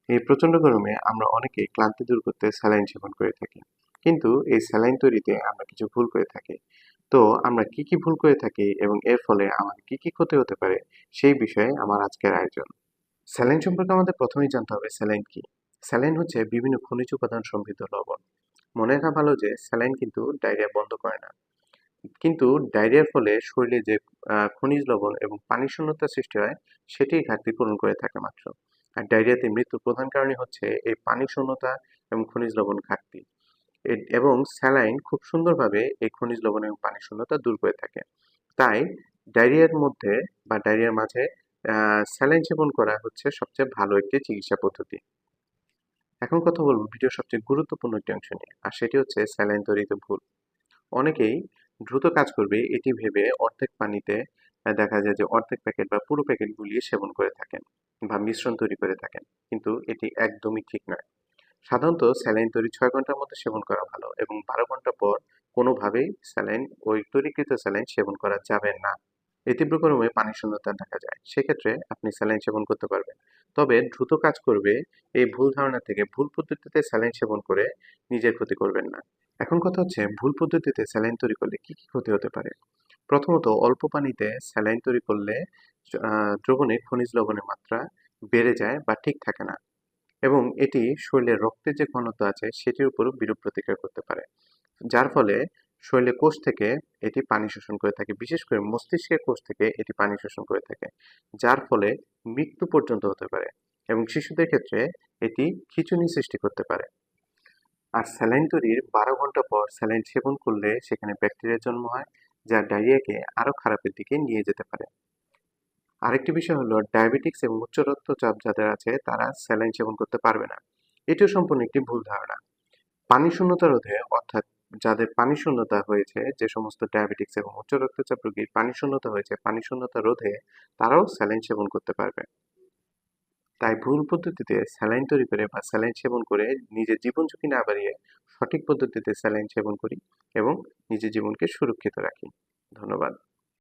এই প্রচণ্ড গরমে আমরা অনেকেই ক্লান্তি দূর করতে স্যালাইন সেবন করে থাকি। কিন্তু এই স্যালাইন তৈরিতে আমরা কিছু ভুল করে থাকি। তো আমরা কি ভুল করে থাকি এবং এর ফলে আমাদের কি ক্ষতি হতে পারে সেই বিষয়ে আমার আজকের আয়োজন। স্যালাইন সম্পর্কে আমাদের প্রথমেই জানতে হবে স্যালাইন কি। স্যালাইন হচ্ছে বিভিন্ন খনিজ উপাদান সমৃদ্ধ লবণ। মনে রাখা ভালো যে স্যালাইন কিন্তু ডায়রিয়া বন্ধ করে না। কিন্তু ডায়রিয়ার ফলে শরীরে যে খনিজ লবণ এবং পানি শূন্যতার সৃষ্টি হয় সেটিই ঘাটতি পূরণ করে থাকে মাত্র। আর ডায়রিয়াতে মৃত্যুর প্রধান কারণই হচ্ছে এই পানি শূন্যতা এবং খনিজ লবণ ঘাটতি। এবং স্যালাইন খুব সুন্দরভাবে এই খনিজ লবণ এবং পানি শূন্যতা দূর করে থাকে। তাই ডায়রিয়ার মধ্যে বা ডায়রিয়ার মাঝে স্যালাইন সেবন করা হচ্ছে সবচেয়ে ভালো একটি চিকিৎসা পদ্ধতি। এখন কথা বলবো ভিডিওর সবচেয়ে গুরুত্বপূর্ণ একটি অংশ নিয়ে, আর সেটি হচ্ছে স্যালাইন তৈরিতে ভুল। অনেকেই দ্রুত কাজ করবে এটি ভেবে অর্ধেক পানিতে দেখা যায় যে অর্ধেক প্যাকেট বা পুরো প্যাকেট গুলিয়ে সেবন করে থাকেন বা মিশ্রণ তৈরি করে থাকেন, কিন্তু এটি একদমই ঠিক নয়। সাধারণত স্যালাইন তৈরি 6 ঘন্টার মধ্যে সেবন করা ভালো এবং 12 ঘন্টা পর কোনোভাবেই স্যালাইন ওই তৈরিকৃত স্যালাইন সেবন করা যাবে না। এই তীব্র গরমে পানি শূন্যতা দেখা যায়, সেক্ষেত্রে আপনি স্যালাইন সেবন করতে পারবেন। তবে দ্রুত কাজ করবে এই ভুল ধারণা থেকে ভুল পদ্ধতিতে স্যালাইন সেবন করে নিজের ক্ষতি করবেন না। এখন কথা হচ্ছে ভুল পদ্ধতিতে স্যালাইন তৈরি করলে কি ক্ষতি হতে পারে। প্রথমত, অল্প পানিতে স্যালাইন তৈরি করলে দ্রবণে খনিজ লবণের মাত্রা বেড়ে যায় বা ঠিক থাকে না, এবং এটি শরীরের রক্তের যে ঘনত্ব আছে সেটির উপরও বিরূপ প্রতিক্রিয়া করতে পারে, যার ফলে শরীরের কোষ থেকে এটি পানি শোষণ করে থাকে, বিশেষ করে মস্তিষ্কের কোষ থেকে এটি পানি শোষণ করে থাকে, যার ফলে মৃত্যু পর্যন্ত হতে পারে এবং শিশুদের ক্ষেত্রে এটি খিঁচুনি সৃষ্টি করতে পারে। আর স্যালাইন তৈরির 12 ঘন্টা পর স্যালাইন সেবন করলে সেখানে ব্যাকটেরিয়ার জন্ম হয়, যা ডায়রিয়াকে আরো খারাপের দিকে নিয়ে যেতে পারে। আরেকটি বিষয় হলো ডায়াবেটিক্স এবং উচ্চ রক্তচাপ যাদের আছে তারা স্যালাইন সেবন করতে পারবে না। এটিও সম্পূর্ণ একটি ভুল ধারণা। পানি শূন্যতা রোধে, অর্থাৎ যাদের পানি শূন্যতা হয়েছে, যে সমস্ত ডায়াবেটিক্স এবং উচ্চ রক্তচাপ রোগীর পানি শূন্যতা হয়েছে, পানি শূন্যতা রোধে তারাও স্যালাইন সেবন করতে পারবে। তাই ভুল পদ্ধতিতে স্যালাইন তৈরি করে বা স্যালাইন সেবন করে নিজের জীবন ঝুঁকি না বাড়িয়ে সঠিক পদ্ধতিতে স্যালাইন সেবন করি এবং নিজের জীবনকে সুরক্ষিত রাখি। ধন্যবাদ।